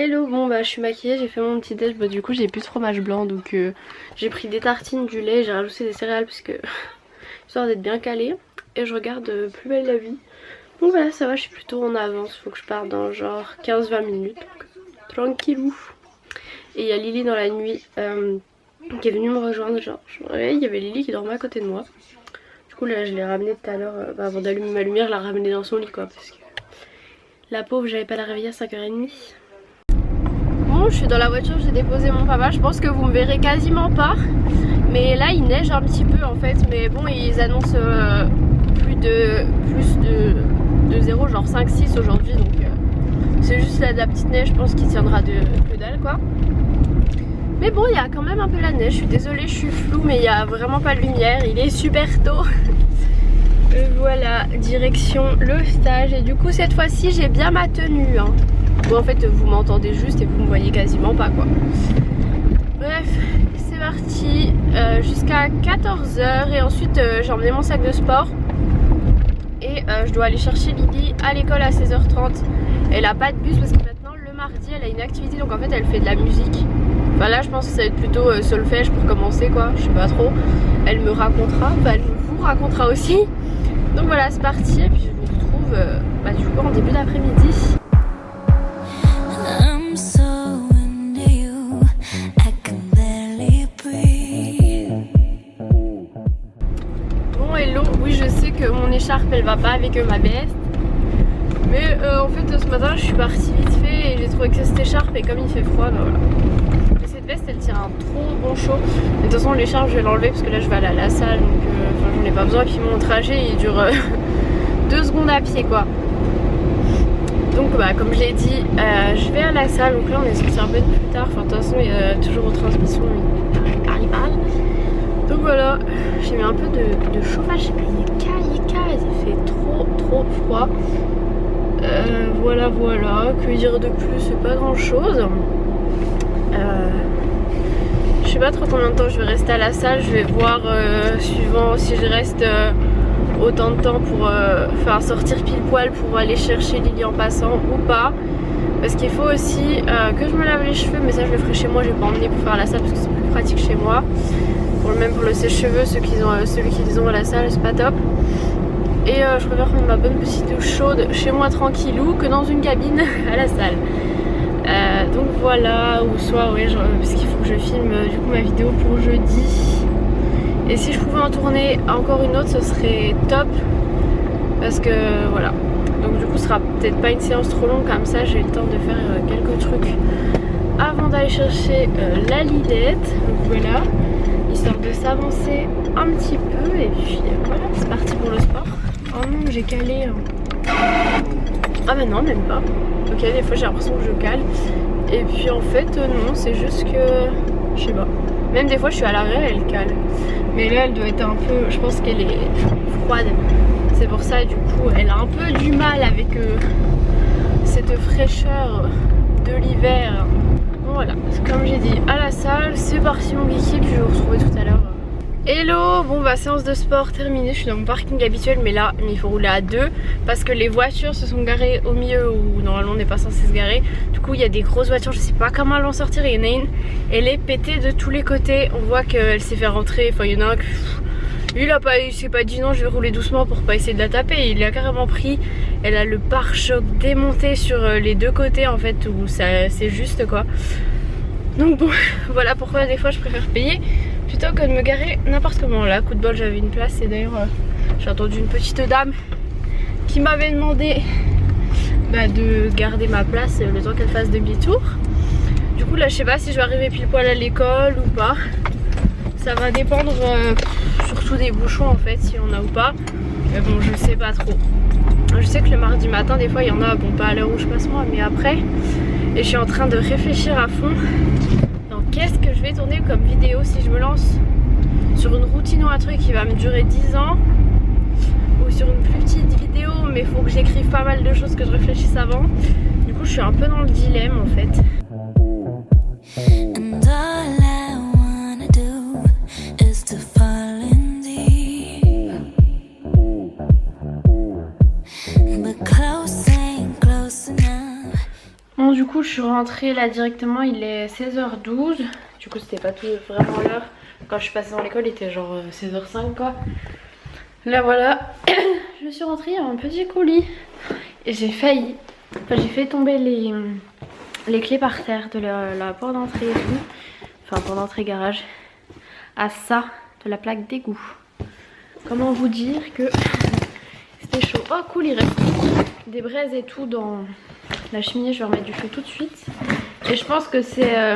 Hello, bon bah je suis maquillée, j'ai fait mon petit déj, bah du coup j'ai plus de fromage blanc donc j'ai pris des tartines, du lait, j'ai rajouté des céréales parce que histoire d'être bien calée et je regarde Plus belle la vie. Bon voilà, ça va, je suis plutôt en avance, faut que je parte dans genre 15-20 minutes, donc tranquillou. Et il y a Lily dans la nuit qui est venue me rejoindre, genre je me réveille, il y avait Lily qui dormait à côté de moi. Du coup là je l'ai ramenée tout à l'heure, avant d'allumer ma lumière, je l'ai ramenée dans son lit quoi, parce que la pauvre j'avais pas la réveiller à 5h30. Bon, je suis dans la voiture, j'ai déposé mon papa, je pense que vous me verrez quasiment pas. Mais là il neige un petit peu en fait, mais bon ils annoncent plus de 0, genre 5-6 aujourd'hui, donc c'est juste la petite neige, je pense qu'il tiendra de que dalle quoi. Mais bon, il y a quand même un peu la neige, je suis désolée, je suis floue, mais il n'y a vraiment pas de lumière, il est super tôt. Voilà, direction le stage, et du coup cette fois-ci j'ai bien ma tenue hein. Bon en fait vous m'entendez juste et vous me voyez quasiment pas quoi. Bref, c'est parti jusqu'à 14h et ensuite j'ai emmené mon sac de sport. Et je dois aller chercher Lily à l'école à 16h30. Elle a pas de bus parce que maintenant le mardi elle a une activité, donc en fait elle fait de la musique. Enfin là je pense que ça va être plutôt solfège pour commencer quoi, je sais pas trop. Elle me racontera, enfin elle vous racontera aussi. Donc voilà, c'est parti et puis je vous retrouve du coup en début d'après-midi. Bon hello, oui je sais que mon écharpe elle va pas avec ma veste. Mais en fait ce matin je suis partie vite fait et j'ai trouvé que cette écharpe, et comme il fait froid, bah voilà. Et cette veste elle tire un trop bon chaud. Mais de toute façon l'écharpe je vais l'enlever parce que là je vais aller à la salle, donc j'en ai pas besoin. Et puis mon trajet il dure 2 secondes à pied quoi. Donc bah comme je l'ai dit, je vais à la salle, donc là on est sorti un peu plus tard. Enfin de toute façon il y a toujours aux transmissions, il parle. Donc voilà, j'ai mis un peu de chauffage, il fait trop froid. Voilà, que dire de plus, c'est pas grand chose. Je sais pas trop combien de temps je vais rester à la salle, je vais voir suivant si je reste autant de temps pour faire sortir pile poil pour aller chercher Lily en passant ou pas. Parce qu'il faut aussi que je me lave les cheveux, mais ça je le ferai chez moi, je vais pas emmener pour faire à la salle parce que c'est plus pratique chez moi. Même pour le sèche-cheveux, celui qu'ils ont à la salle, c'est pas top. Et je préfère prendre ma bonne petite douche chaude chez moi tranquillou que dans une cabine à la salle. Donc voilà, ou soit ouais, parce qu'il faut que je filme du coup ma vidéo pour jeudi. Et si je pouvais en tourner encore une autre, ce serait top. Parce que voilà. Donc du coup ce sera peut-être pas une séance trop longue, comme ça j'ai le temps de faire quelques trucs avant d'aller chercher la Lilette. Donc voilà, histoire de s'avancer un petit peu. Et puis voilà, c'est parti pour le sport. Oh non, j'ai calé. Ah bah non, même pas. Ok, des fois j'ai l'impression que je cale. Et puis en fait non, c'est juste que je sais pas. Même des fois je suis à l'arrière et elle cale. Mais là elle doit être un peu, je pense qu'elle est froide. C'est pour ça du coup elle a un peu du mal avec cette fraîcheur de l'hiver. Bon voilà, comme j'ai dit, à la salle, c'est parti mon geeky, puis je vais vous retrouver tout à l'heure. Hello, bon bah séance de sport terminée, je suis dans mon parking habituel, mais là il faut rouler à 2 parce que les voitures se sont garées au milieu où normalement on n'est pas censé se garer. Du coup il y a des grosses voitures, je sais pas comment elles vont sortir, il y en a une, elle est pétée de tous les côtés, on voit qu'elle s'est fait rentrer, enfin il y en a un que... Lui il s'est pas dit non je vais rouler doucement pour pas essayer de la taper, il a carrément pris, elle a le pare-choc démonté sur les deux côtés en fait, où c'est juste quoi. Donc bon, voilà pourquoi des fois je préfère payer plutôt que de me garer n'importe comment. Là, coup de bol, j'avais une place et d'ailleurs j'ai entendu une petite dame qui m'avait demandé de garder ma place le temps qu'elle fasse demi-tour. Du coup là je sais pas si je vais arriver pile poil à l'école ou pas. Ça va dépendre surtout des bouchons en fait, si on a ou pas. Mais bon, je sais pas trop. Je sais que le mardi matin des fois il y en a, bon pas à l'heure où je passe moi mais après. Et je suis en train de réfléchir à fond dans qu'est-ce que je vais tourner comme vidéo si je me lance sur une routine ou un truc qui va me durer 10 ans, ou sur une plus petite vidéo mais il faut que j'écrive pas mal de choses, que je réfléchisse avant. Du coup je suis un peu dans le dilemme en fait. Bon du coup je suis rentrée là directement, il est 16h12. Du coup c'était pas tout vraiment l'heure. Quand je suis passée dans l'école il était genre 16h05 quoi. Là voilà, je suis rentrée à un petit colis. Et j'ai failli, enfin j'ai fait tomber les clés par terre de la porte d'entrée et tout. Enfin porte d'entrée garage. À ça, de la plaque d'égout. Comment vous dire que c'était chaud. Oh cool, il reste des braises et tout dans la cheminée. Je vais remettre du feu tout de suite. Et je pense que c'est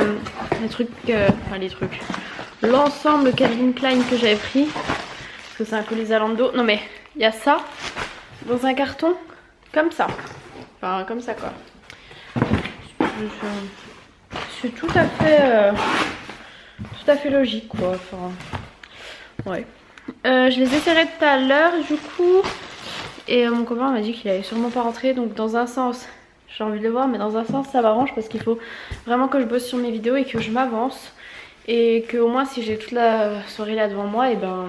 l'ensemble Calvin Klein que j'avais pris. Parce que c'est un colis Zalando. Non mais il y a ça dans un carton comme ça. Enfin comme ça quoi. C'est tout à fait logique quoi. Enfin ouais. Je les essaierai tout à l'heure du coup. Et mon copain m'a dit qu'il allait sûrement pas rentrer. Donc dans un sens j'ai envie de le voir, mais dans un sens ça m'arrange parce qu'il faut vraiment que je bosse sur mes vidéos et que je m'avance. Et que au moins si j'ai toute la soirée là devant moi, et ben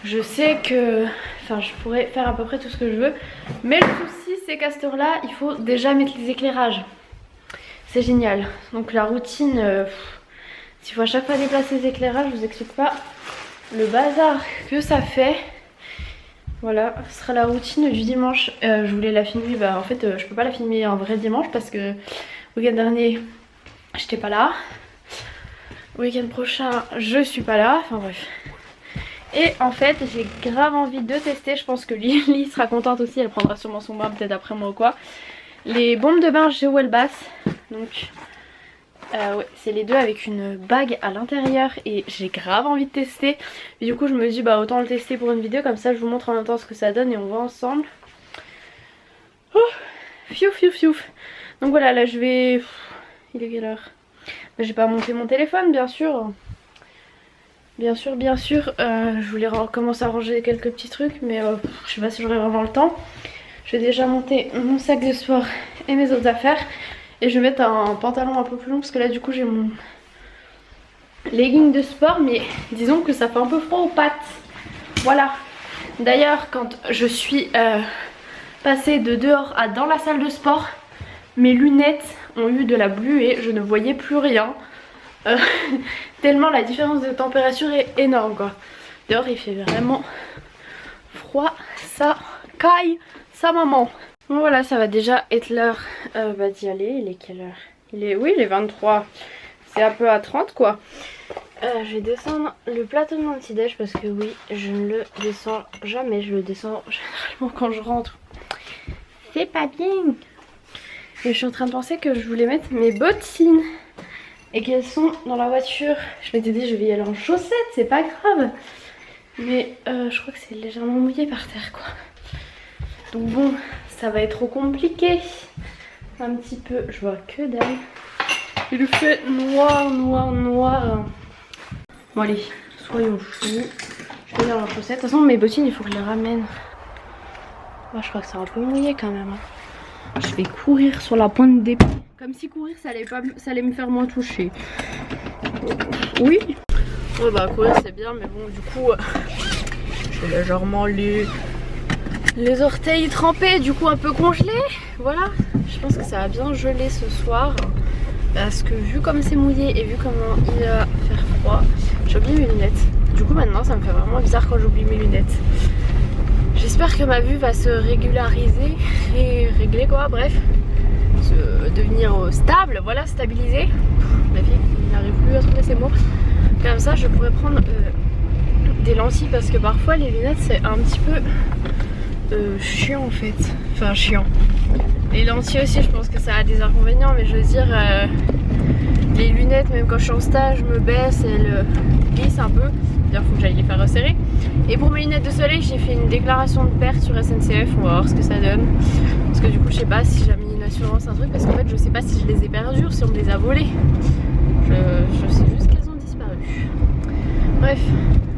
je sais que enfin je pourrais faire à peu près tout ce que je veux. Mais le souci c'est qu'à cette heure là il faut déjà mettre les éclairages. C'est génial. Donc la routine, s'il faut à chaque fois déplacer les éclairages, je vous explique pas le bazar que ça fait. Voilà, ce sera la routine du dimanche. Je voulais la filmer, bah en fait je peux pas la filmer un vrai dimanche parce que le week-end dernier j'étais pas là. Le week-end prochain je suis pas là, enfin bref. Et en fait j'ai grave envie de tester, je pense que Lily sera contente aussi, elle prendra sûrement son bain peut-être après moi ou quoi. Les bombes de bain Geo Elbas, donc ouais, c'est les deux avec une bague à l'intérieur et j'ai grave envie de tester. Et du coup je me dis bah autant le tester pour une vidéo, comme ça je vous montre en même temps ce que ça donne et on voit ensemble. Oh, fiouf fiouf fiouf. Donc voilà, là je vais... Il est quelle heure? J'ai pas monté mon téléphone bien sûr. Bien sûr. Je voulais commencer à ranger quelques petits trucs, mais je sais pas si j'aurai vraiment le temps. Je vais déjà monter mon sac de sport et mes autres affaires. Et je vais mettre un pantalon un peu plus long parce que là du coup j'ai mon legging de sport. Mais disons que ça fait un peu froid aux pattes. Voilà. D'ailleurs quand je suis passée de dehors à dans la salle de sport, mes lunettes ont eu de la buée, je ne voyais plus rien. Tellement la différence de température est énorme quoi. Dehors il fait vraiment froid, ça caille sa maman. Bon voilà, ça va déjà être l'heure d'y aller. Il est quelle heure? Oui, il est 23. C'est un peu à 30 quoi. Je vais descendre le plateau de mon petit déj parce que oui, je ne le descends jamais. Je le descends généralement quand je rentre. C'est pas bien. Et je suis en train de penser que je voulais mettre mes bottines et qu'elles sont dans la voiture. Je m'étais dit je vais y aller en chaussettes, c'est pas grave. Mais je crois que c'est légèrement mouillé par terre quoi. Donc bon, ça va être trop compliqué. Un petit peu, je vois que dalle. Il fait noir. Bon allez, soyons fous. Je vais aller en chaussettes. De toute façon mes bottines il faut que je les ramène. Oh, je crois que c'est un peu mouillé quand même. Je vais courir sur la pointe des pieds. Comme si courir ça allait me faire moins toucher. Oui. Ouais bah courir c'est bien, mais bon du coup j'ai légèrement les orteils trempés, du coup un peu congelés. Voilà, je pense que ça va bien geler ce soir. Parce que vu comme c'est mouillé et vu comment il va faire froid, j'ai oublié mes lunettes. Du coup maintenant ça me fait vraiment bizarre quand j'oublie mes lunettes. J'espère que ma vue va se régulariser et régler quoi, bref. Devenir stable, voilà, stabiliser. Ma fille n'arrive plus à trouver ses mots. Comme ça je pourrais prendre des lentilles parce que parfois les lunettes c'est un petit peu chiant en fait. Enfin chiant. Les lentilles aussi je pense que ça a des inconvénients, mais je veux dire les lunettes même quand je suis en stage je me baisse, elles glissent un peu. Il faut que j'aille les faire resserrer. Et pour mes lunettes de soleil j'ai fait une déclaration de perte sur SNCF, on va voir ce que ça donne. Parce que du coup je sais pas si j'ai mis une assurance, un truc, parce qu'en fait je sais pas si je les ai perdues ou si on me les a volées. Je sais juste qu'elles ont disparu. Bref,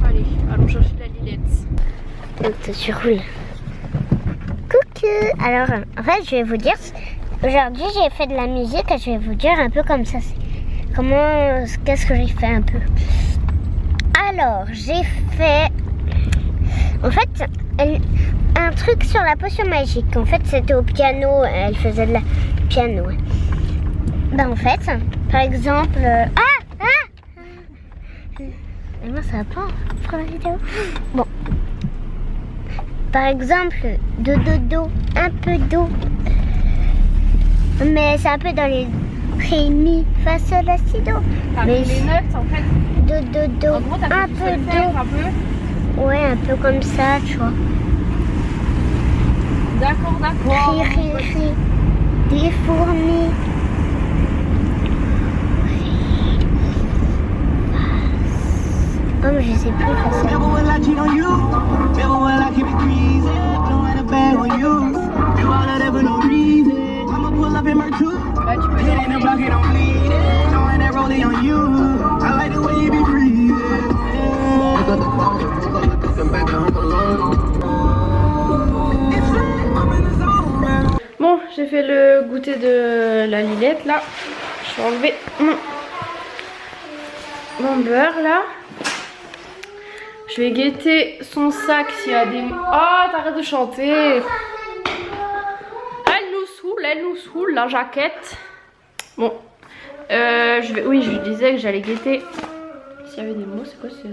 allez, allons chercher la Lilette. Donc tu roules. Coucou. Alors en fait je vais vous dire, aujourd'hui j'ai fait de la musique et je vais vous dire un peu comme ça. Qu'est-ce que j'ai fait un peu. Alors j'ai fait en fait un truc sur la potion magique. En fait c'était au piano, elle faisait de piano. Ouais. Ben en fait, par exemple... Mais moi ça va pas pour la vidéo. Bon. Par exemple, do, un peu do. Mais c'est un peu dans les ré, mi, fa, sol, la, si, do. Mais les notes en fait. Do, en gros, un peu do. Un peu. Ouais, un peu comme ça, tu vois. D'accord. Ré. Des fourmis. Comme je sais plus faire ça. Bah, tu peux Bon, j'ai fait le goûter de la Lilette là. Je vais enlever mon beurre là. Je vais guetter son sac s'il y a des... Oh, t'arrêtes de chanter. Elle nous saoule la jaquette. Bon, oui, je lui disais que j'allais guetter. S'il y avait des mots, c'est quoi ce...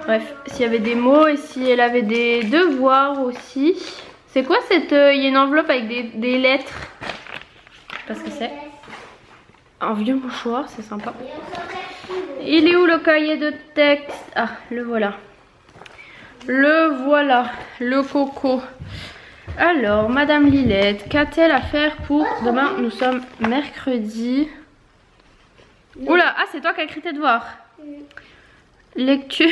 Bref, s'il y avait des mots et si elle avait des devoirs aussi. C'est quoi cette... Il y a une enveloppe avec des lettres. Je sais pas ce que c'est. Un vieux mouchoir, c'est sympa. Il est où le cahier de texte? Ah, le voilà. Le coco. Alors, Madame Lilette, qu'a-t-elle à faire pour demain? Nous sommes mercredi. Oula, ah, c'est toi qui as écrit tes devoirs. Lecture.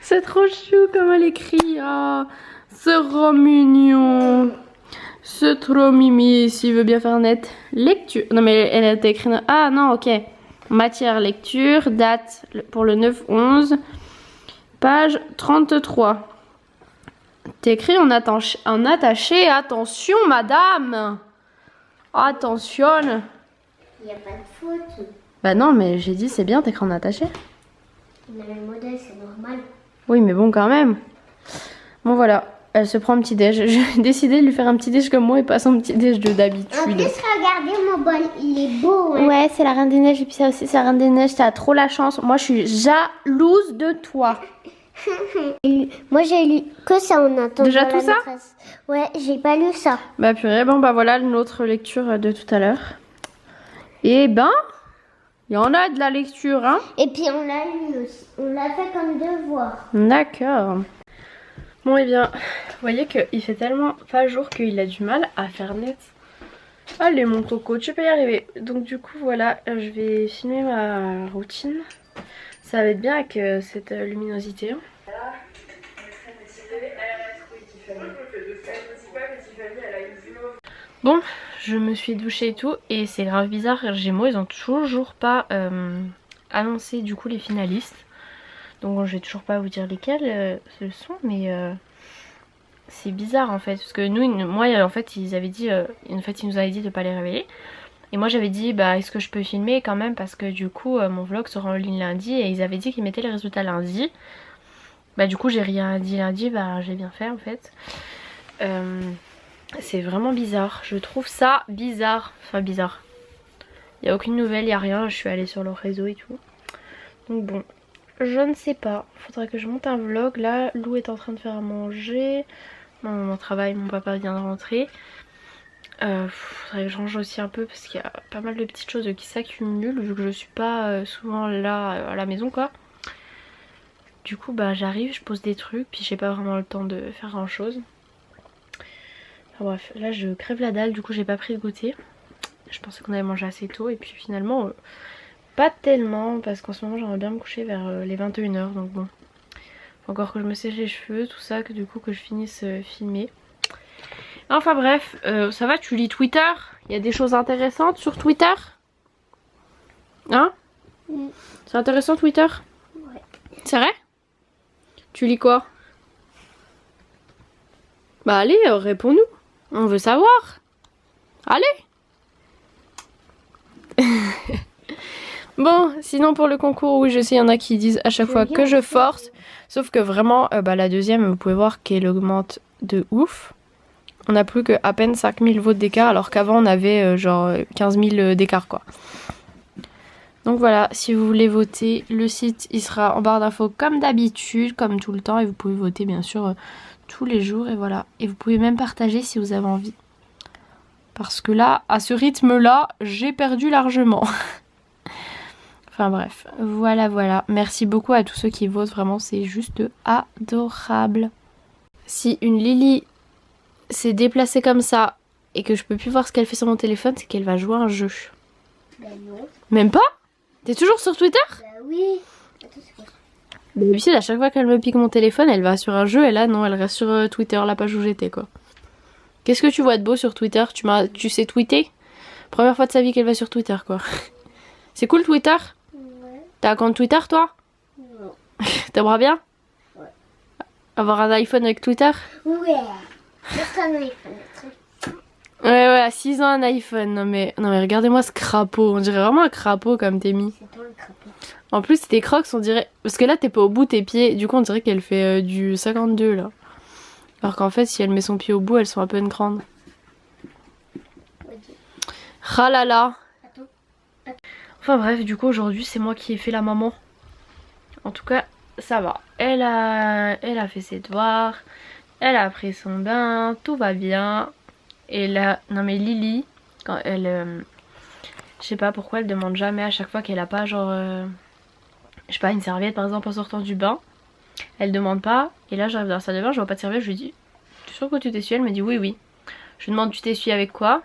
C'est trop chou comme elle écrit. Ah, c'est trop mignon. C'est trop mimi, s'il veut bien faire net. Lecture. Non, mais elle a écrit. Ah, non, ok. Matière, lecture. Date pour le 9-11. Page 33. T'es écrit en attaché. Attention, madame. Attention. Il n'y a pas de faute. Bah non, mais j'ai dit c'est bien, t'écris en attaché. On a le modèle, c'est normal. Oui, mais bon, quand même. Bon, voilà. Elle se prend un petit déj. J'ai décidé de lui faire un petit déj comme moi et pas son petit déj d'habitude. En plus, regardez mon bol, il est beau. Hein. Ouais, c'est la Reine des Neiges et puis ça aussi, c'est la Reine des Neiges. T'as trop la chance. Moi, je suis jalouse de toi. Moi, j'ai lu que ça en attendant. Déjà tout ça? Ouais, j'ai pas lu ça. Bah, purée, bon, bah voilà notre lecture de tout à l'heure. Et ben, il y en a de la lecture, hein. Et puis, on l'a lu aussi. On l'a fait comme devoir. D'accord. Bon, et bien, vous voyez qu'il fait tellement pas jour qu'il a du mal à faire net. Allez, mon coco, tu peux y arriver. Donc, du coup, voilà, je vais filmer ma routine. Ça va être bien avec cette luminosité. Bon, je me suis douchée et tout. Et c'est grave bizarre, Gémeaux, ils ont toujours pas annoncé du coup les finalistes. Donc bon, je vais toujours pas vous dire lesquels ce sont, mais c'est bizarre en fait. Parce que moi en fait ils avaient dit, ils nous avaient dit de pas les révéler. Et moi j'avais dit bah est-ce que je peux filmer quand même parce que du coup mon vlog sera en ligne lundi et ils avaient dit qu'ils mettaient les résultats lundi. Bah du coup j'ai rien dit lundi, bah j'ai bien fait en fait. C'est vraiment bizarre, je trouve ça bizarre, enfin bizarre. Il n'y a aucune nouvelle, il n'y a rien, je suis allée sur leur réseau et tout. Donc bon, je ne sais pas, faudrait que je monte un vlog. Là Lou est en train de faire à manger, mon travail, mon papa vient de rentrer. Faudrait que je range aussi un peu parce qu'il y a pas mal de petites choses qui s'accumulent vu que je suis pas souvent là à la maison quoi. Du coup bah j'arrive, je pose des trucs puis j'ai pas vraiment le temps de faire grand chose. Enfin bref, là je crève la dalle, du coup j'ai pas pris de goûter. Je pensais qu'on avait mangé assez tôt et puis finalement pas tellement parce qu'en ce moment j'aimerais bien me coucher vers les 21h donc bon. Faut encore que je me sèche les cheveux, tout ça, que du coup que je finisse filmer. Enfin bref, ça va, tu lis Twitter? Il y a des choses intéressantes sur Twitter? Hein? C'est intéressant Twitter? Ouais. C'est vrai? Tu lis quoi? Bah allez, réponds-nous. On veut savoir. Allez. Bon, sinon pour le concours, oui je sais, il y en a qui disent à chaque fois que je force. Sauf que vraiment, la deuxième, vous pouvez voir qu'elle augmente de ouf. On a plus que à peine 5000 votes d'écart alors qu'avant on avait genre 15 000 d'écart quoi. Donc voilà, si vous voulez voter, le site il sera en barre d'infos comme d'habitude, comme tout le temps, et vous pouvez voter bien sûr tous les jours et voilà. Et vous pouvez même partager si vous avez envie. Parce que là, à ce rythme-là, j'ai perdu largement. Enfin bref, voilà. Merci beaucoup à tous ceux qui votent, vraiment c'est juste adorable. Si une Lily s'est déplacée comme ça et que je peux plus voir ce qu'elle fait sur mon téléphone, c'est qu'elle va jouer à un jeu. Ben non. Même pas? T'es toujours sur Twitter? Ben oui. Attends, c'est quoi? D'habitude, à chaque fois qu'elle me pique mon téléphone, elle va sur un jeu et là, non, elle reste sur Twitter, la page où j'étais, quoi. Qu'est-ce que tu vois de beau sur Twitter? Tu sais tweeter? Première fois de sa vie qu'elle va sur Twitter, quoi. C'est cool, Twitter? Ouais. T'as un compte Twitter, toi? Non. T'aimerais bien? Ouais. Avoir un iPhone avec Twitter? Ouais. Juste un iPhone. Ouais, à 6 ans, un iPhone. Non mais regardez-moi ce crapaud. On dirait vraiment un crapaud comme t'es mis. C'est toi le crapaud. En plus, tes crocs, on dirait... Parce que là, t'es pas au bout tes pieds. Du coup, on dirait qu'elle fait du 52, là. Alors qu'en fait, si elle met son pied au bout, elles sont un peu grandes. Ah là là. Enfin bref, du coup, aujourd'hui, c'est moi qui ai fait la maman. En tout cas, ça va. Elle a fait ses devoirs. Elle a pris son bain. Tout va bien. Et là, non mais Lily, quand elle... je sais pas pourquoi elle demande jamais à chaque fois qu'elle a pas genre... je sais pas, une serviette par exemple en sortant du bain. Elle demande pas. Et là j'arrive dans la salle de bain, je vois pas de serviette, je lui dis... Tu es sûre que tu t'essuies? Elle me dit oui. Je lui demande tu t'essuies avec quoi?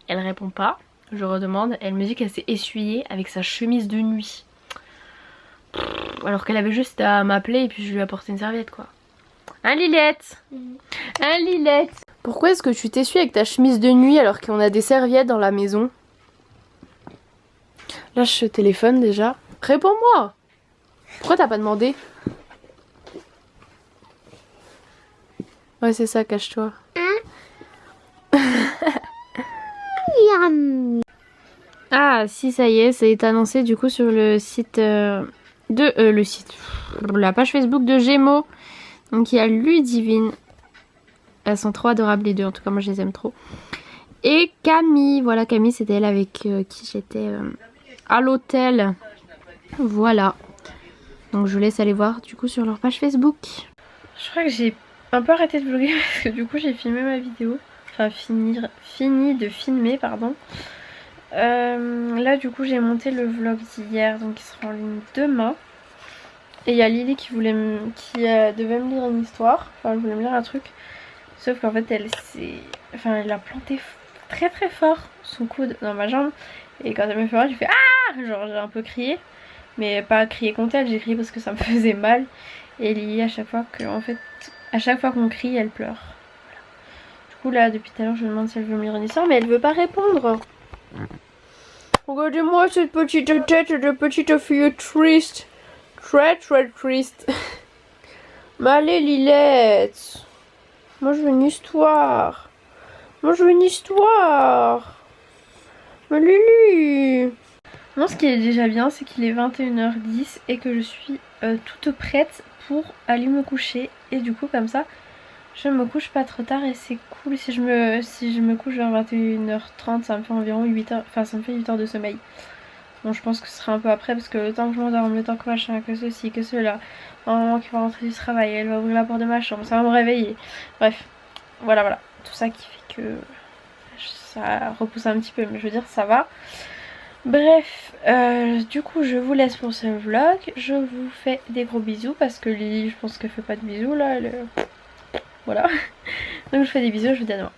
Elle répond pas. Je redemande. Elle me dit qu'elle s'est essuyée avec sa chemise de nuit. Alors qu'elle avait juste à m'appeler et puis je lui ai apporté une serviette quoi. Hein Lilette? Hein Lilette? Pourquoi est-ce que tu t'essuies avec ta chemise de nuit alors qu'on a des serviettes dans la maison? Lâche ce téléphone déjà. Réponds-moi! Pourquoi t'as pas demandé? Ouais c'est ça, cache-toi. Ah si ça y est, ça est annoncé du coup sur le site la page Facebook de Gémeaux. Donc il y a Ludivine. Elles sont trop adorables les deux, en tout cas moi je les aime trop. Et Camille, voilà Camille c'était elle avec qui j'étais à l'hôtel. Voilà. Donc je vous laisse aller voir du coup sur leur page Facebook. Je crois que j'ai un peu arrêté de vlogger parce que du coup j'ai filmé ma vidéo. Enfin fini de filmer pardon. Là du coup j'ai monté le vlog d'hier donc il sera en ligne demain. Et il y a Lily qui devait me lire une histoire. Enfin elle voulait me lire un truc. Sauf qu'en fait elle a planté très très fort son coude dans ma jambe. Et quand elle me fait mal, j'ai fait ah! Genre j'ai un peu crié. Mais pas crié contre elle, j'ai crié parce que ça me faisait mal. Et Lily à chaque fois qu'on crie, elle pleure. Voilà. Du coup là depuis tout à l'heure je me demande si elle veut me lire une histoire, mais elle veut pas répondre. Regardez-moi cette petite tête de petite fille triste. Très triste. Mais allez Lilette. Moi je veux une histoire. Mais Lulu. Non, ce qui est déjà bien, c'est qu'il est 21h10 et que je suis toute prête pour aller me coucher. Et du coup, comme ça, je me couche pas trop tard et c'est cool. Si je me couche vers 21h30, ça me fait environ 8 heures, enfin ça me fait 8 heures de sommeil. Bon, je pense que ce sera un peu après parce que le temps que je m'endorme, le temps que machin, que ceci, que cela, maman qui va rentrer du travail, elle va ouvrir la porte de ma chambre, ça va me réveiller. Bref, voilà. Tout ça qui fait que ça repousse un petit peu, mais je veux dire, ça va. Bref, du coup je vous laisse pour ce vlog. Je vous fais des gros bisous parce que Lily je pense qu'elle fait pas de bisous là. Voilà. Donc je vous fais des bisous, je vous dis à demain.